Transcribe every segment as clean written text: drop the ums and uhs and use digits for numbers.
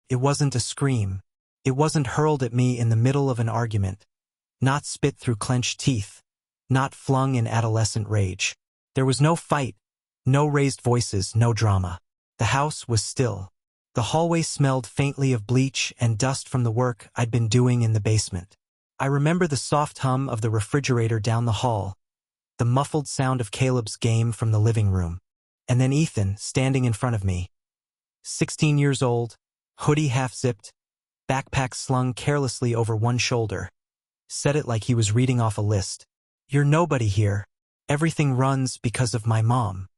It wasn't a scream. It wasn't hurled at me in the middle of an argument. Not spit through clenched teeth. Not flung in adolescent rage. There was no fight, no raised voices, no drama. The house was still. The hallway smelled faintly of bleach and dust from the work I'd been doing in the basement. I remember the soft hum of the refrigerator down the hall, the muffled sound of Caleb's game from the living room, and then Ethan standing in front of me. 16 years old, hoodie half-zipped, backpack slung carelessly over one shoulder. Said it like he was reading off a list. "You're nobody here. Everything runs because of my mom."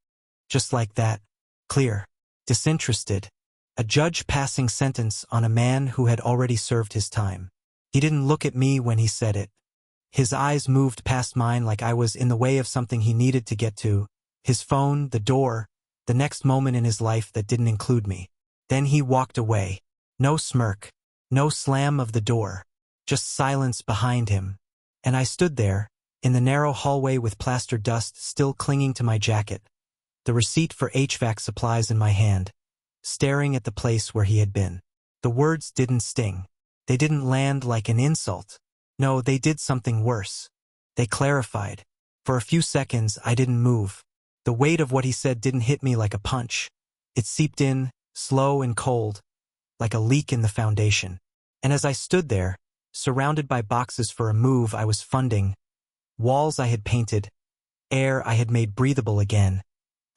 Just like that. Clear. Disinterested. A judge passing sentence on a man who had already served his time. He didn't look at me when he said it. His eyes moved past mine like I was in the way of something he needed to get to. His phone, the door, the next moment in his life that didn't include me. Then he walked away. No smirk. No slam of the door. Just silence behind him. And I stood there, in the narrow hallway with plaster dust still clinging to my jacket, the receipt for HVAC supplies in my hand, staring at the place where he had been. The words didn't sting. They didn't land like an insult. No, they did something worse. They clarified. For a few seconds, I didn't move. The weight of what he said didn't hit me like a punch. It seeped in, slow and cold, like a leak in the foundation. And as I stood there, surrounded by boxes for a move I was funding, walls I had painted, air I had made breathable again,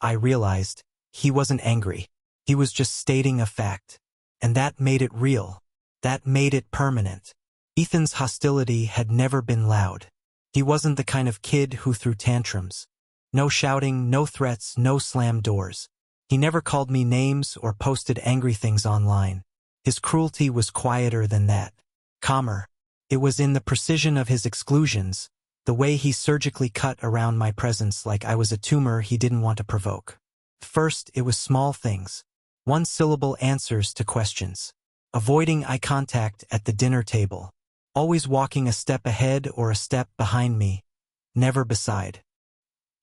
I realized he wasn't angry. He was just stating a fact. And that made it real. That made it permanent. Ethan's hostility had never been loud. He wasn't the kind of kid who threw tantrums. No shouting, no threats, no slammed doors. He never called me names or posted angry things online. His cruelty was quieter than that. Calmer. It was in the precision of his exclusions, the way he surgically cut around my presence like I was a tumor he didn't want to provoke. First, it was small things. One-syllable answers to questions. Avoiding eye contact at the dinner table. Always walking a step ahead or a step behind me. Never beside.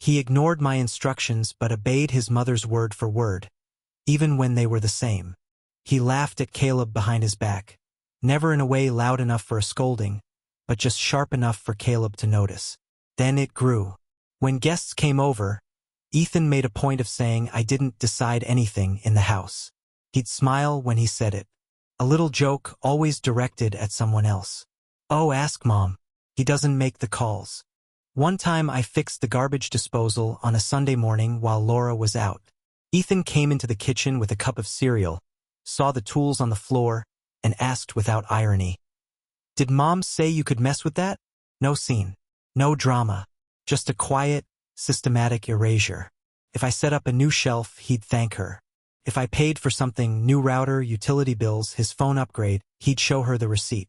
He ignored my instructions but obeyed his mother's word for word, even when they were the same. He laughed at Caleb behind his back. Never in a way loud enough for a scolding, but just sharp enough for Caleb to notice. Then it grew. When guests came over, Ethan made a point of saying I didn't decide anything in the house. He'd smile when he said it. A little joke always directed at someone else. "Oh, ask Mom. He doesn't make the calls." One time I fixed the garbage disposal on a Sunday morning while Laura was out. Ethan came into the kitchen with a cup of cereal, saw the tools on the floor, and asked without irony, "Did Mom say you could mess with that?" No scene. No drama. Just a quiet, systematic erasure. If I set up a new shelf, he'd thank her. If I paid for something, new router, utility bills, his phone upgrade, he'd show her the receipt.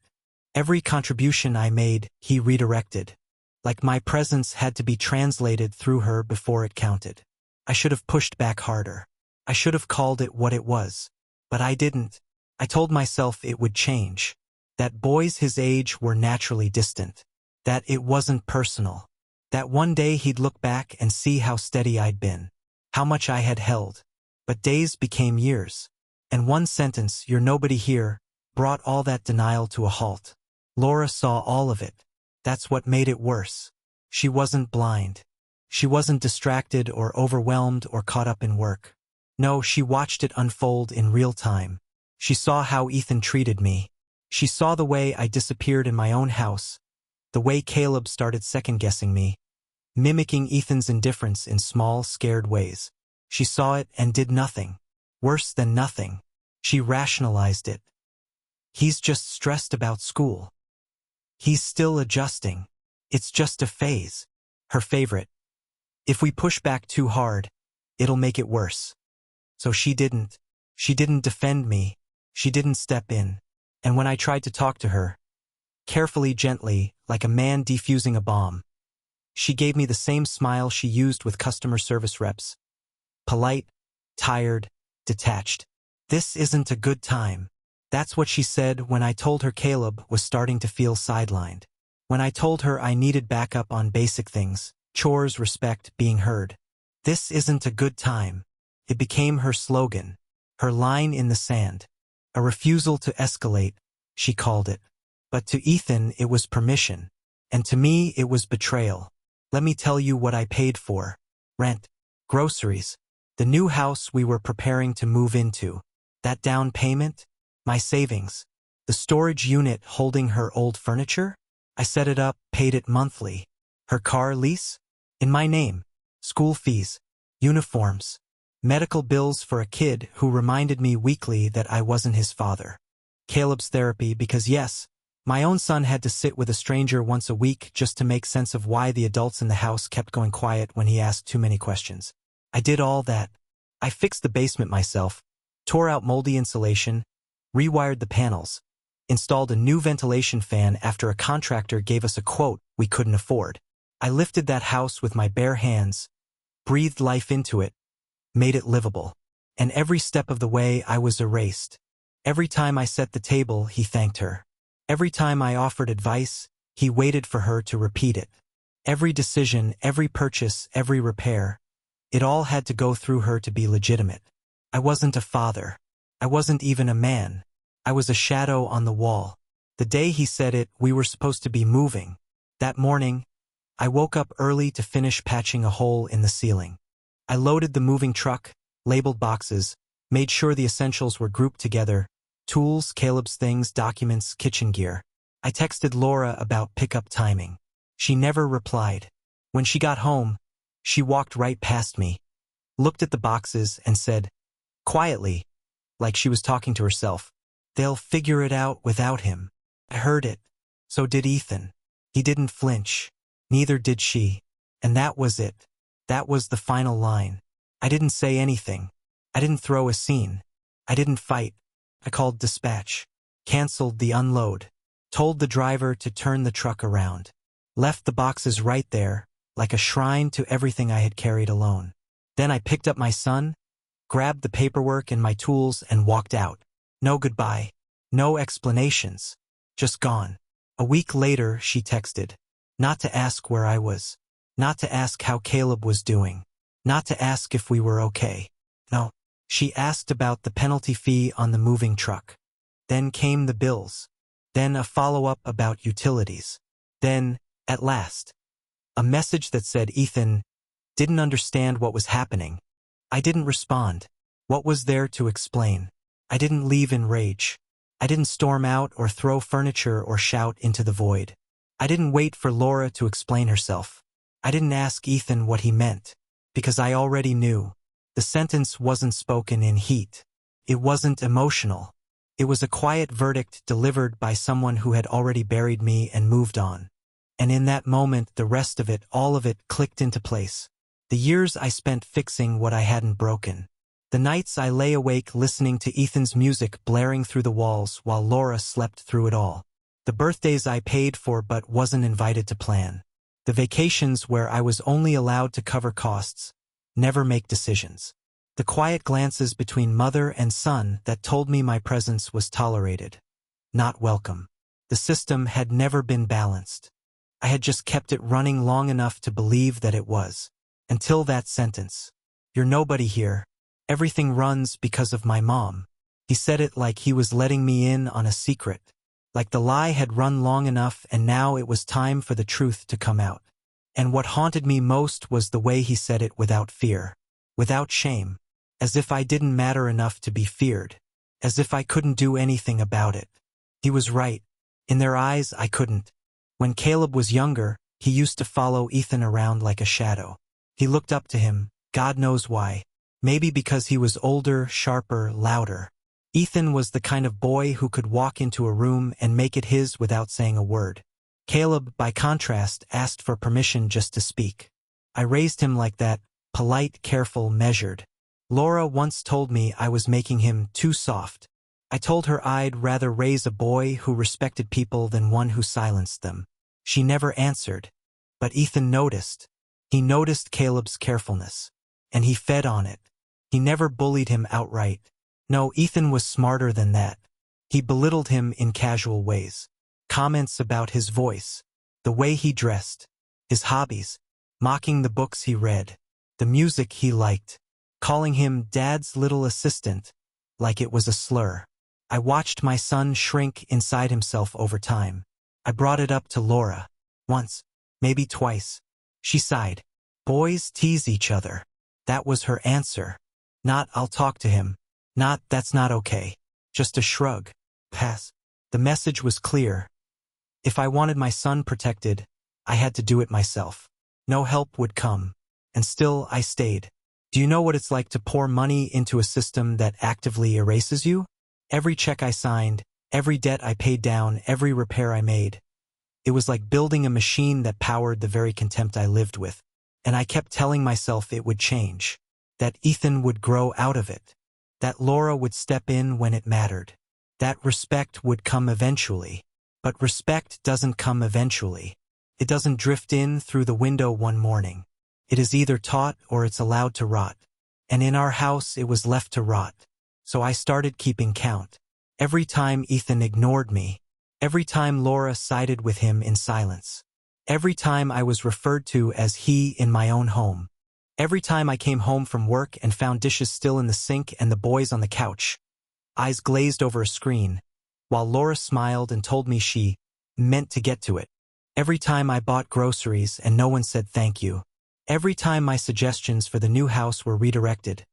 Every contribution I made, he redirected. Like my presence had to be translated through her before it counted. I should have pushed back harder. I should have called it what it was. But I didn't. I told myself it would change. That boys his age were naturally distant. That it wasn't personal. That one day he'd look back and see how steady I'd been. How much I had held. But days became years. And one sentence, "You're nobody here," brought all that denial to a halt. Laura saw all of it. That's what made it worse. She wasn't blind. She wasn't distracted or overwhelmed or caught up in work. No, she watched it unfold in real time. She saw how Ethan treated me. She saw the way I disappeared in my own house, the way Caleb started second-guessing me, mimicking Ethan's indifference in small, scared ways. She saw it and did nothing. Worse than nothing. She rationalized it. He's just stressed about school. He's still adjusting. It's just a phase. Her favorite. If we push back too hard, it'll make it worse. So she didn't. She didn't defend me. She didn't step in. And when I tried to talk to her, carefully, gently, like a man defusing a bomb, she gave me the same smile she used with customer service reps. Polite, tired, detached. "This isn't a good time." That's what she said when I told her Caleb was starting to feel sidelined. When I told her I needed backup on basic things, chores, respect, being heard. "This isn't a good time." It became her slogan, her line in the sand. A refusal to escalate, she called it. But to Ethan it was permission. And to me it was betrayal. Let me tell you what I paid for. Rent, groceries, the new house we were preparing to move into, that down payment, my savings, the storage unit holding her old furniture. I set it up, paid it monthly. Her car lease? In my name. School fees, uniforms, medical bills for a kid who reminded me weekly that I wasn't his father. Caleb's therapy because yes, my own son had to sit with a stranger once a week just to make sense of why the adults in the house kept going quiet when he asked too many questions. I did all that. I fixed the basement myself, tore out moldy insulation, rewired the panels, installed a new ventilation fan after a contractor gave us a quote we couldn't afford. I lifted that house with my bare hands, breathed life into it, made it livable. And every step of the way I was erased. Every time I set the table, he thanked her. Every time I offered advice, he waited for her to repeat it. Every decision, every purchase, every repair, it all had to go through her to be legitimate. I wasn't a father. I wasn't even a man. I was a shadow on the wall. The day he said it, we were supposed to be moving. That morning, I woke up early to finish patching a hole in the ceiling. I loaded the moving truck, labeled boxes, made sure the essentials were grouped together, tools, Caleb's things, documents, kitchen gear. I texted Laura about pickup timing. She never replied. When she got home, she walked right past me, looked at the boxes and said, quietly, like she was talking to herself, "They'll figure it out without him." I heard it. So did Ethan. He didn't flinch. Neither did she. And that was it. That was the final line. I didn't say anything. I didn't throw a scene. I didn't fight. I called dispatch. Canceled the unload. Told the driver to turn the truck around. Left the boxes right there, like a shrine to everything I had carried alone. Then I picked up my son, grabbed the paperwork and my tools and walked out. No goodbye. No explanations. Just gone. A week later, she texted. Not to ask where I was. Not to ask how Caleb was doing. Not to ask if we were okay. No. She asked about the penalty fee on the moving truck. Then came the bills. Then a follow-up about utilities. Then, at last, a message that said Ethan didn't understand what was happening. I didn't respond. What was there to explain? I didn't leave in rage. I didn't storm out or throw furniture or shout into the void. I didn't wait for Laura to explain herself. I didn't ask Ethan what he meant, because I already knew. The sentence wasn't spoken in heat. It wasn't emotional. It was a quiet verdict delivered by someone who had already buried me and moved on. And in that moment, the rest of it, all of it, clicked into place. The years I spent fixing what I hadn't broken. The nights I lay awake listening to Ethan's music blaring through the walls while Laura slept through it all. The birthdays I paid for but wasn't invited to plan. The vacations where I was only allowed to cover costs, never make decisions. The quiet glances between mother and son that told me my presence was tolerated, not welcome. The system had never been balanced. I had just kept it running long enough to believe that it was. Until that sentence. You're nobody here. Everything runs because of my mom. He said it like he was letting me in on a secret. Like the lie had run long enough and now it was time for the truth to come out. And what haunted me most was the way he said it without fear. Without shame. As if I didn't matter enough to be feared. As if I couldn't do anything about it. He was right. In their eyes, I couldn't. When Caleb was younger, he used to follow Ethan around like a shadow. He looked up to him, God knows why. Maybe because he was older, sharper, louder. Ethan was the kind of boy who could walk into a room and make it his without saying a word. Caleb, by contrast, asked for permission just to speak. I raised him like that, polite, careful, measured. Laura once told me I was making him too soft. I told her I'd rather raise a boy who respected people than one who silenced them. She never answered. But Ethan noticed. He noticed Caleb's carefulness. And he fed on it. He never bullied him outright. No, Ethan was smarter than that. He belittled him in casual ways. Comments about his voice, the way he dressed, his hobbies, mocking the books he read, the music he liked, calling him Dad's little assistant, like it was a slur. I watched my son shrink inside himself over time. I brought it up to Laura. Once, maybe twice. She sighed. Boys tease each other. That was her answer. Not, I'll talk to him. Not, that's not okay. Just a shrug. Pass. The message was clear. If I wanted my son protected, I had to do it myself. No help would come. And still, I stayed. Do you know what it's like to pour money into a system that actively erases you? Every check I signed, every debt I paid down, every repair I made. It was like building a machine that powered the very contempt I lived with. And I kept telling myself it would change. That Ethan would grow out of it. That Laura would step in when it mattered. That respect would come eventually. But respect doesn't come eventually. It doesn't drift in through the window one morning. It is either taught or it's allowed to rot. And in our house it was left to rot. So I started keeping count. Every time Ethan ignored me. Every time Laura sided with him in silence. Every time I was referred to as he in my own home. Every time I came home from work and found dishes still in the sink and the boys on the couch. Eyes glazed over a screen. While Laura smiled and told me she meant to get to it. Every time I bought groceries and no one said thank you. Every time my suggestions for the new house were redirected.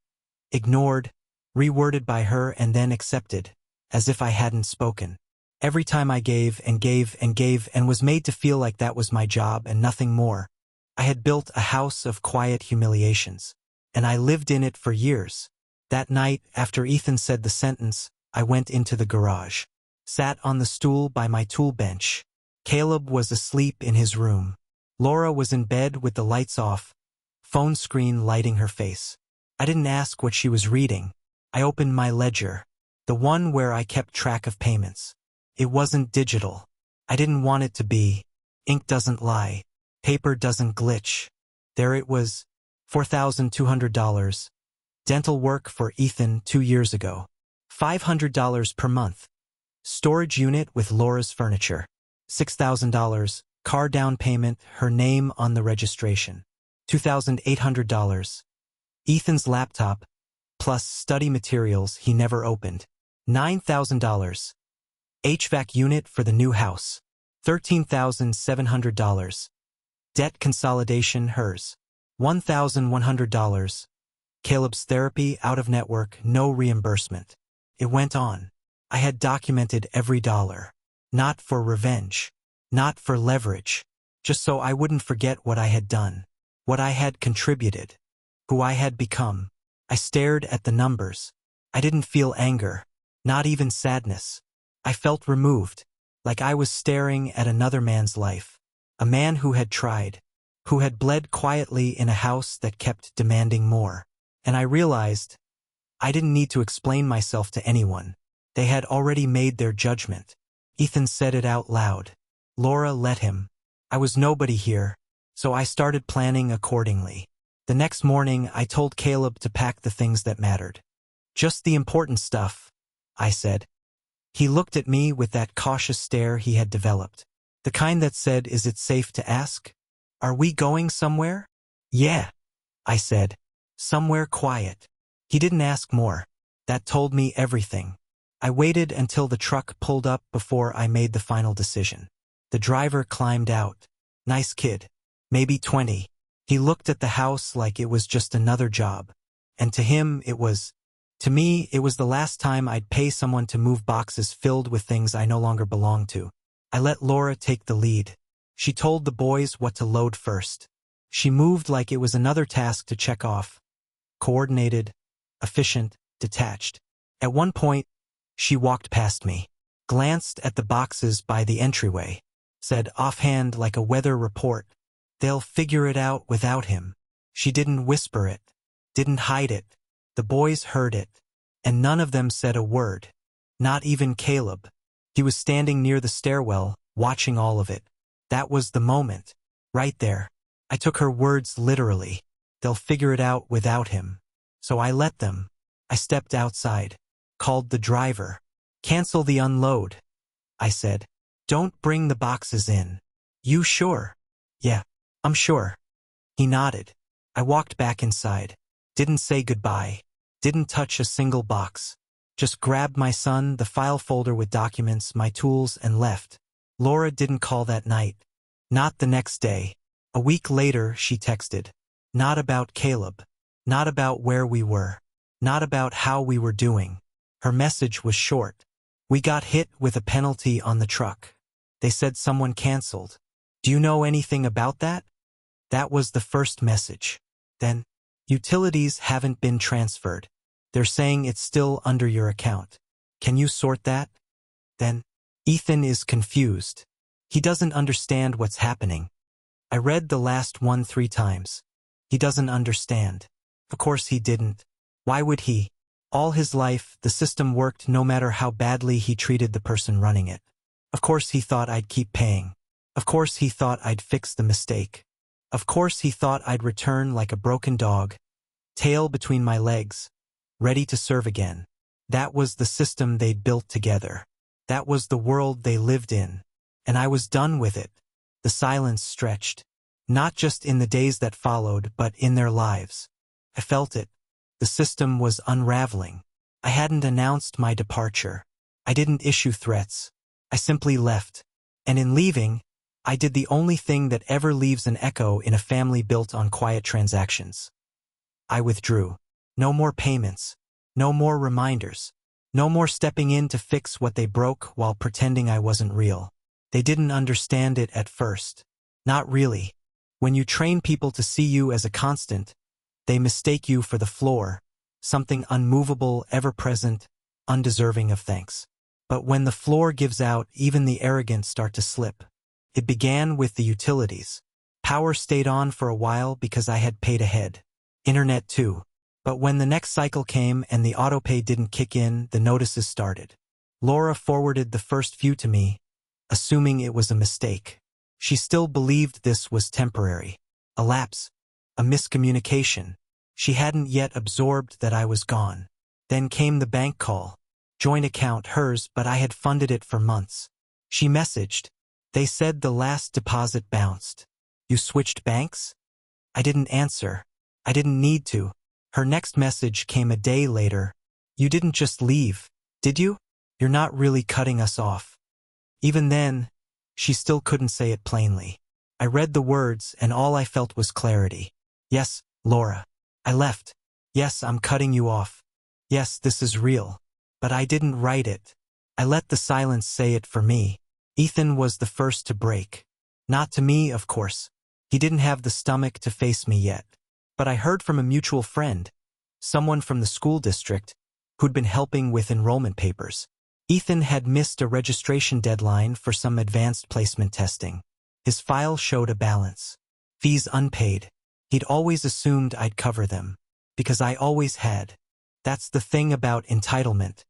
Ignored. Reworded by her and then accepted. As if I hadn't spoken. Every time I gave and gave and gave and was made to feel like that was my job and nothing more. I had built a house of quiet humiliations. And I lived in it for years. That night, after Ethan said the sentence, I went into the garage. Sat on the stool by my tool bench. Caleb was asleep in his room. Laura was in bed with the lights off. Phone screen lighting her face. I didn't ask what she was reading. I opened my ledger. The one where I kept track of payments. It wasn't digital. I didn't want it to be. Ink doesn't lie. Paper doesn't glitch. There it was. $4,200. Dental work for Ethan 2 years ago. $500 per month. Storage unit with Laura's furniture. $6,000. Car down payment, her name on the registration. $2,800. Ethan's laptop, plus study materials he never opened. $9,000. HVAC unit for the new house. $13,700. Debt consolidation hers. $1,100. Caleb's therapy out of network, no reimbursement. It went on. I had documented every dollar. Not for revenge. Not for leverage. Just so I wouldn't forget what I had done. What I had contributed. Who I had become. I stared at the numbers. I didn't feel anger. Not even sadness. I felt removed. Like I was staring at another man's life. A man who had tried. Who had bled quietly in a house that kept demanding more. And I realized I didn't need to explain myself to anyone. They had already made their judgment. Ethan said it out loud. Laura let him. I was nobody here, so I started planning accordingly. The next morning, I told Caleb to pack the things that mattered. Just the important stuff, I said. He looked at me with that cautious stare he had developed. The kind that said, is it safe to ask? Are we going somewhere? Yeah, I said. Somewhere quiet. He didn't ask more. That told me everything. I waited until the truck pulled up before I made the final decision. The driver climbed out. Nice kid. Maybe 20. He looked at the house like it was just another job. And to him, to me, it was the last time I'd pay someone to move boxes filled with things I no longer belonged to. I let Laura take the lead. She told the boys what to load first. She moved like it was another task to check off. Coordinated, efficient, detached. At one point, she walked past me, glanced at the boxes by the entryway, said offhand like a weather report, "They'll figure it out without him." She didn't whisper it, didn't hide it. The boys heard it, and none of them said a word. Not even Caleb. He was standing near the stairwell, watching all of it. That was the moment. Right there. I took her words literally. They'll figure it out without him. So I let them. I stepped outside. Called the driver. "Cancel the unload," I said. "Don't bring the boxes in." "You sure?" "Yeah, I'm sure." He nodded. I walked back inside. Didn't say goodbye. Didn't touch a single box. Just grabbed my son, the file folder with documents, my tools, and left. Laura didn't call that night. Not the next day. A week later, she texted. Not about Caleb. Not about where we were. Not about how we were doing. Her message was short. We got hit with a penalty on the truck. They said someone canceled. Do you know anything about that? That was the first message. Then, utilities haven't been transferred. They're saying it's still under your account. Can you sort that? Then, Ethan is confused. He doesn't understand what's happening. I read the last one 3 times. He doesn't understand. Of course he didn't. Why would he? All his life, the system worked no matter how badly he treated the person running it. Of course he thought I'd keep paying. Of course he thought I'd fix the mistake. Of course he thought I'd return like a broken dog, tail between my legs, ready to serve again. That was the system they'd built together. That was the world they lived in. And I was done with it. The silence stretched. Not just in the days that followed, but in their lives. I felt it. The system was unraveling. I hadn't announced my departure. I didn't issue threats. I simply left. And in leaving, I did the only thing that ever leaves an echo in a family built on quiet transactions. I withdrew. No more payments. No more reminders. No more stepping in to fix what they broke while pretending I wasn't real. They didn't understand it at first. Not really. When you train people to see you as a constant, they mistake you for the floor, something unmovable, ever-present, undeserving of thanks. But when the floor gives out, even the arrogant start to slip. It began with the utilities. Power stayed on for a while because I had paid ahead. Internet too. But when the next cycle came and the autopay didn't kick in, the notices started. Laura forwarded the first few to me, assuming it was a mistake. She still believed this was temporary. A lapse. A miscommunication. She hadn't yet absorbed that I was gone. Then came the bank call. Joint account, hers, but I had funded it for months. She messaged. They said the last deposit bounced. You switched banks? I didn't answer. I didn't need to. Her next message came a day later. You didn't just leave, did you? You're not really cutting us off. Even then, she still couldn't say it plainly. I read the words and all I felt was clarity. Yes, Laura. I left. Yes, I'm cutting you off. Yes, this is real. But I didn't write it. I let the silence say it for me. Ethan was the first to break. Not to me, of course. He didn't have the stomach to face me yet. But I heard from a mutual friend, someone from the school district, who'd been helping with enrollment papers. Ethan had missed a registration deadline for some advanced placement testing. His file showed a balance. Fees unpaid. He'd always assumed I'd cover them. Because I always had. That's the thing about entitlement.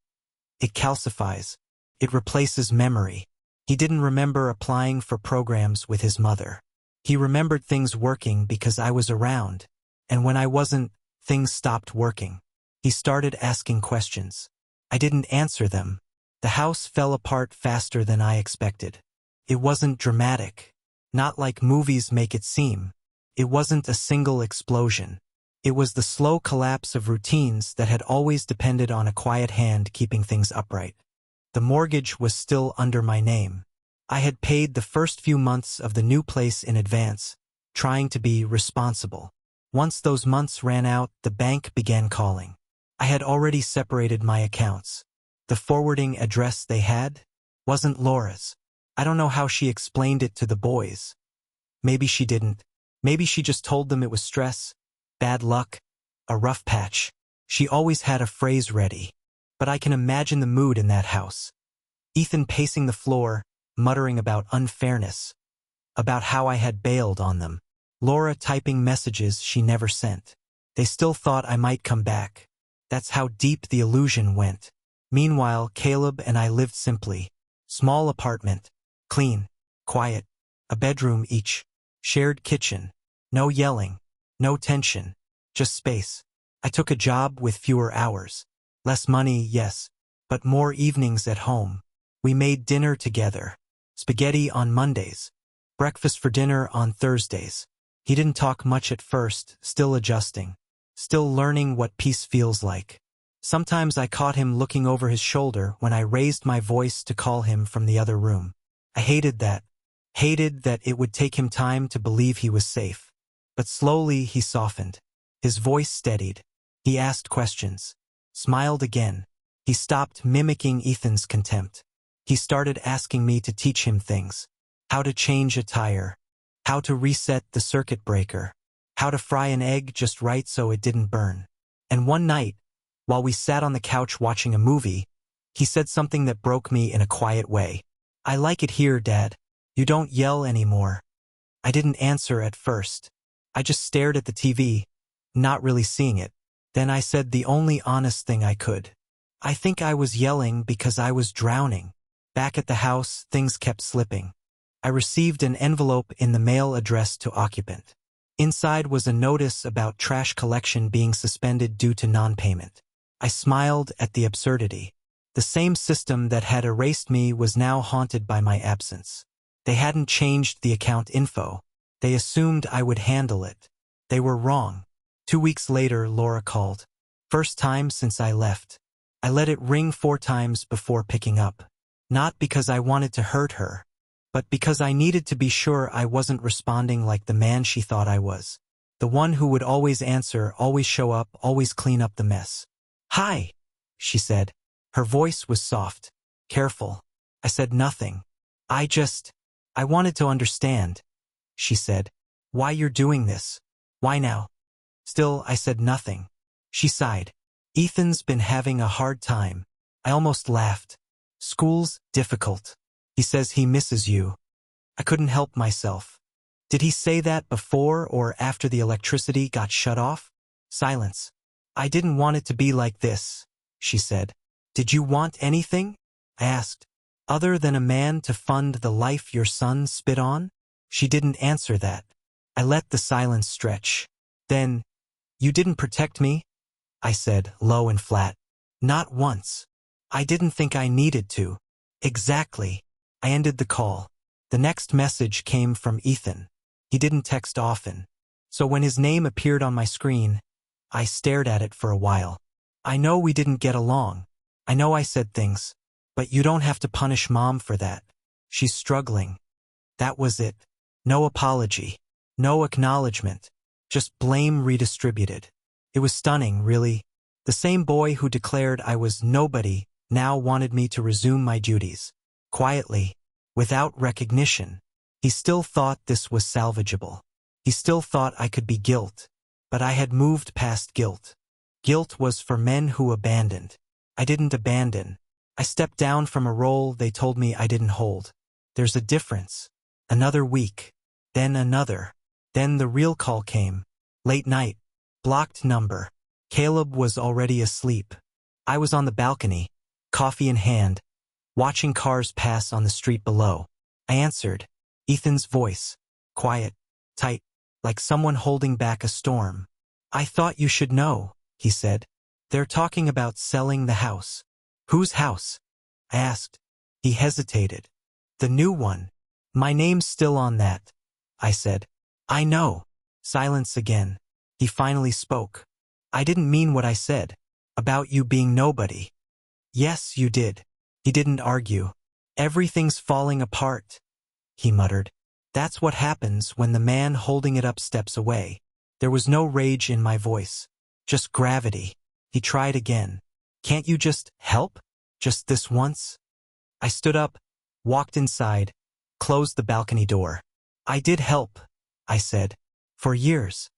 It calcifies. It replaces memory. He didn't remember applying for programs with his mother. He remembered things working because I was around. And when I wasn't, things stopped working. He started asking questions. I didn't answer them. The house fell apart faster than I expected. It wasn't dramatic. Not like movies make it seem. It wasn't a single explosion. It was the slow collapse of routines that had always depended on a quiet hand keeping things upright. The mortgage was still under my name. I had paid the first few months of the new place in advance, trying to be responsible. Once those months ran out, the bank began calling. I had already separated my accounts. The forwarding address they had wasn't Laura's. I don't know how she explained it to the boys. Maybe she didn't. Maybe she just told them it was stress, bad luck, a rough patch. She always had a phrase ready. But I can imagine the mood in that house. Ethan pacing the floor, muttering about unfairness, about how I had bailed on them. Laura typing messages she never sent. They still thought I might come back. That's how deep the illusion went. Meanwhile, Caleb and I lived simply. Small apartment. Clean. Quiet. A bedroom each. Shared kitchen. No yelling. No tension. Just space. I took a job with fewer hours. Less money, yes, but more evenings at home. We made dinner together. Spaghetti on Mondays. Breakfast for dinner on Thursdays. He didn't talk much at first, still adjusting. Still learning what peace feels like. Sometimes I caught him looking over his shoulder when I raised my voice to call him from the other room. I hated that. Hated that it would take him time to believe he was safe. But slowly he softened. His voice steadied. He asked questions. Smiled again. He stopped mimicking Ethan's contempt. He started asking me to teach him things. How to change a tire. How to reset the circuit breaker. How to fry an egg just right so it didn't burn. And one night, while we sat on the couch watching a movie, he said something that broke me in a quiet way. "I like it here, Dad. You don't yell anymore." I didn't answer at first. I just stared at the TV, not really seeing it. Then I said the only honest thing I could. "I think I was yelling because I was drowning." Back at the house, things kept slipping. I received an envelope in the mail addressed to occupant. Inside was a notice about trash collection being suspended due to non-payment. I smiled at the absurdity. The same system that had erased me was now haunted by my absence. They hadn't changed the account info. They assumed I would handle it. They were wrong. 2 weeks later, Laura called. First time since I left. I let it ring 4 times before picking up. Not because I wanted to hurt her, but because I needed to be sure I wasn't responding like the man she thought I was. The one who would always answer, always show up, always clean up the mess. "Hi," she said. Her voice was soft, careful. I said nothing. I wanted to understand," she said. "Why you're doing this? Why now?" Still, I said nothing. She sighed. "Ethan's been having a hard time." I almost laughed. "School's difficult. He says he misses you." I couldn't help myself. Did he say that before or after the electricity got shut off? Silence. "I didn't want it to be like this," she said. "Did you want anything?" I asked. "Other than a man to fund the life your son spit on?" She didn't answer that. I let the silence stretch. Then, "You didn't protect me?" I said, low and flat. "Not once. I didn't think I needed to." "Exactly." I ended the call. The next message came from Ethan. He didn't text often. So when his name appeared on my screen, I stared at it for a while. "I know we didn't get along. I know I said things. But you don't have to punish Mom for that. She's struggling." That was it. No apology. No acknowledgement. Just blame redistributed. It was stunning, really. The same boy who declared I was nobody now wanted me to resume my duties. Quietly, without recognition. He still thought this was salvageable. He still thought I could be guilt. But I had moved past guilt. Guilt was for men who abandoned. I didn't abandon. I stepped down from a role they told me I didn't hold. There's a difference. Another week. Then another. Then the real call came. Late night. Blocked number. Caleb was already asleep. I was on the balcony, coffee in hand, watching cars pass on the street below. I answered. Ethan's voice. Quiet. Tight. Like someone holding back a storm. "I thought you should know," he said. "They're talking about selling the house." "Whose house?" I asked. He hesitated. "The new one. My name's still on that," I said. "I know." Silence again. He finally spoke. "I didn't mean what I said. About you being nobody." "Yes, you did." He didn't argue. "Everything's falling apart," he muttered. That's what happens when the man holding it up steps away. There was no rage in my voice. Just gravity. He tried again. "Can't you just help? Just this once?" I stood up, walked inside, closed the balcony door. "I did help," I said. "For years."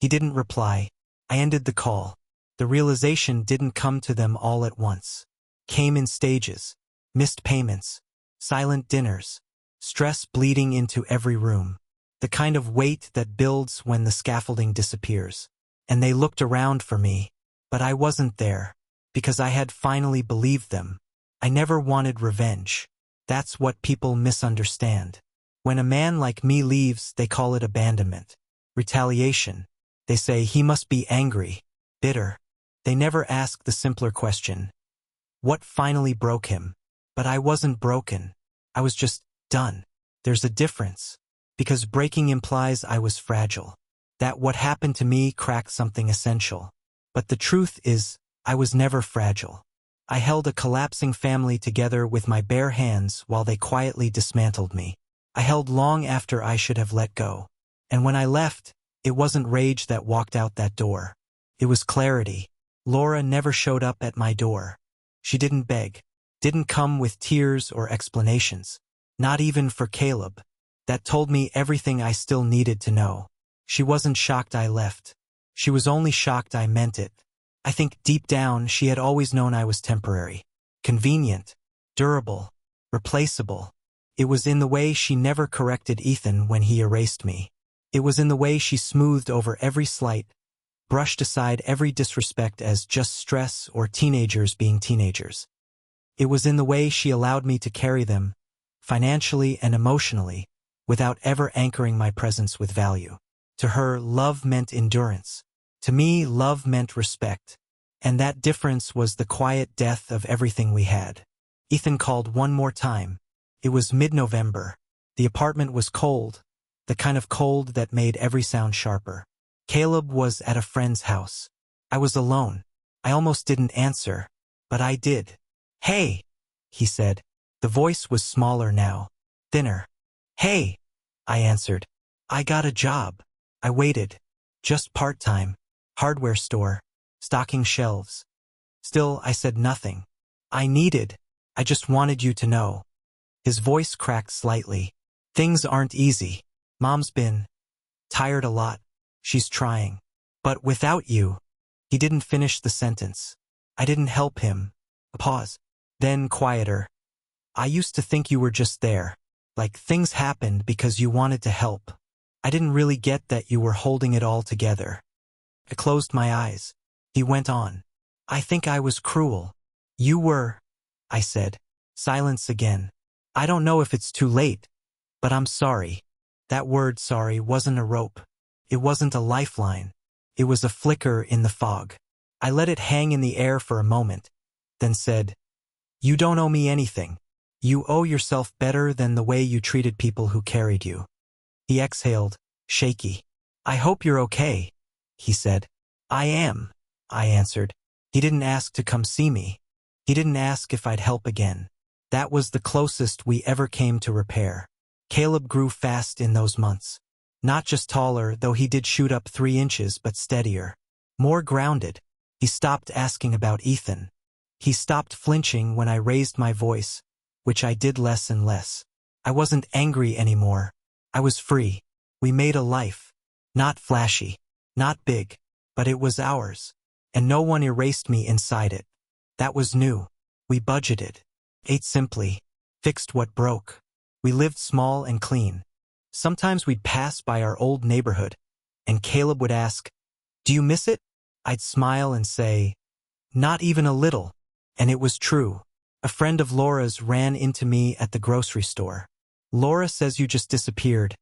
He didn't reply. I ended the call. The realization didn't come to them all at once. Came in stages. Missed payments. Silent dinners. Stress bleeding into every room. The kind of weight that builds when the scaffolding disappears. And they looked around for me. But I wasn't there. Because I had finally believed them. I never wanted revenge. That's what people misunderstand. When a man like me leaves, they call it abandonment. Retaliation. They say he must be angry, bitter. They never ask the simpler question. What finally broke him? But I wasn't broken. I was just done. There's a difference. Because breaking implies I was fragile. That what happened to me cracked something essential. But the truth is, I was never fragile. I held a collapsing family together with my bare hands while they quietly dismantled me. I held long after I should have let go. And when I left, it wasn't rage that walked out that door. It was clarity. Laura never showed up at my door. She didn't beg, didn't come with tears or explanations. Not even for Caleb. That told me everything I still needed to know. She wasn't shocked I left. She was only shocked I meant it. I think deep down she had always known I was temporary. Convenient. Durable. Replaceable. It was in the way she never corrected Ethan when he erased me. It was in the way she smoothed over every slight, brushed aside every disrespect as just stress or teenagers being teenagers. It was in the way she allowed me to carry them, financially and emotionally, without ever anchoring my presence with value. To her, love meant endurance. To me, love meant respect. And that difference was the quiet death of everything we had. Ethan called one more time. It was mid-November. The apartment was cold, the kind of cold that made every sound sharper. Caleb was at a friend's house. I was alone. I almost didn't answer, but I did. "Hey," he said. The voice was smaller now, thinner. "Hey," I answered. "I got a job." I waited. Just part-time. Hardware store. Stocking shelves. Still, I said nothing. I just wanted you to know. His voice cracked slightly. "Things aren't easy. Mom's been tired a lot. She's trying. But without you." He didn't finish the sentence. I didn't help him. A pause. Then quieter. "I used to think you were just there. Like things happened because you wanted to help. I didn't really get that you were holding it all together." I closed my eyes. He went on. "I think I was cruel." "You were," I said. Silence again. "I don't know if it's too late, but I'm sorry." That word sorry wasn't a rope. It wasn't a lifeline. It was a flicker in the fog. I let it hang in the air for a moment, then said, "You don't owe me anything. You owe yourself better than the way you treated people who carried you." He exhaled, shaky. "I hope you're okay," he said. "I am," I answered. He didn't ask to come see me. He didn't ask if I'd help again. That was the closest we ever came to repair. Caleb grew fast in those months. Not just taller, though he did shoot up 3 inches, but steadier. More grounded. He stopped asking about Ethan. He stopped flinching when I raised my voice, which I did less and less. I wasn't angry anymore. I was free. We made a life. Not flashy. Not big. But it was ours. And no one erased me inside it. That was new. We budgeted. Ate simply. Fixed what broke. We lived small and clean. Sometimes we'd pass by our old neighborhood, and Caleb would ask, "Do you miss it?" I'd smile and say, "Not even a little." And it was true. A friend of Laura's ran into me at the grocery store. "Laura says you just disappeared,"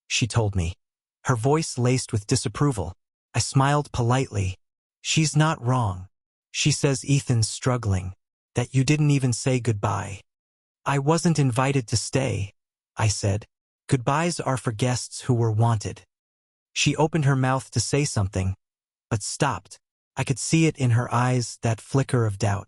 she told me. Her voice laced with disapproval. I smiled politely. "She's not wrong. She says Ethan's struggling, that you didn't even say goodbye." "I wasn't invited to stay," I said. "Goodbyes are for guests who were wanted." She opened her mouth to say something, but stopped. I could see it in her eyes, that flicker of doubt.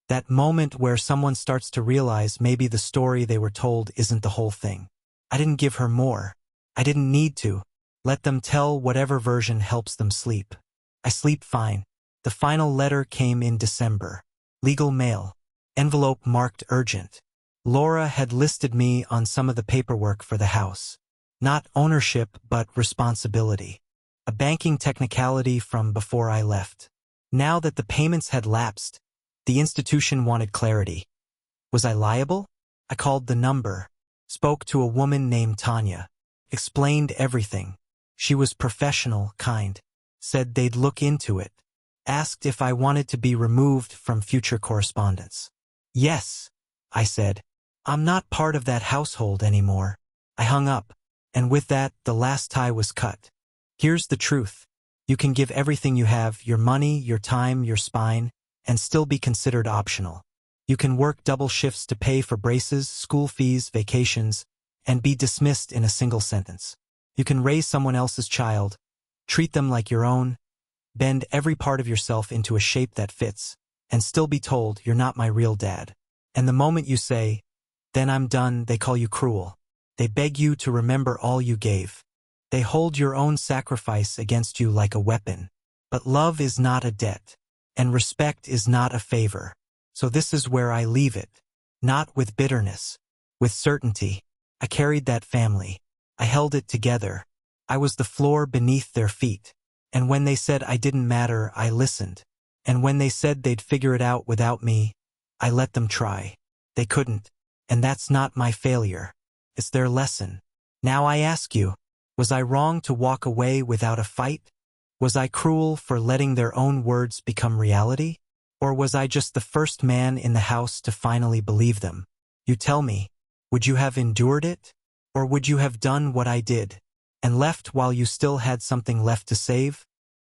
That moment where someone starts to realize maybe the story they were told isn't the whole thing. I didn't give her more. I didn't need to. Let them tell whatever version helps them sleep. I sleep fine. The final letter came in December. Legal mail. Envelope marked urgent. Laura had listed me on some of the paperwork for the house. Not ownership, but responsibility. A banking technicality from before I left. Now that the payments had lapsed, the institution wanted clarity. Was I liable? I called the number. Spoke to a woman named Tanya. Explained everything. She was professional, kind. Said they'd look into it. Asked if I wanted to be removed from future correspondence. "Yes," I said. "I'm not part of that household anymore." I hung up, and with that, the last tie was cut. Here's the truth. You can give everything you have, your money, your time, your spine, and still be considered optional. You can work double shifts to pay for braces, school fees, vacations, and be dismissed in a single sentence. You can raise someone else's child, treat them like your own, bend every part of yourself into a shape that fits, and still be told you're not my real dad. And the moment you say, then I'm done, they call you cruel. They beg you to remember all you gave. They hold your own sacrifice against you like a weapon. But love is not a debt, and respect is not a favor. So this is where I leave it. Not with bitterness, with certainty. I carried that family. I held it together. I was the floor beneath their feet. And when they said I didn't matter, I listened. And when they said they'd figure it out without me, I let them try. They couldn't. And that's not my failure. It's their lesson. Now I ask you, was I wrong to walk away without a fight? Was I cruel for letting their own words become reality? Or was I just the first man in the house to finally believe them? You tell me, would you have endured it? Or would you have done what I did, and left while you still had something left to save?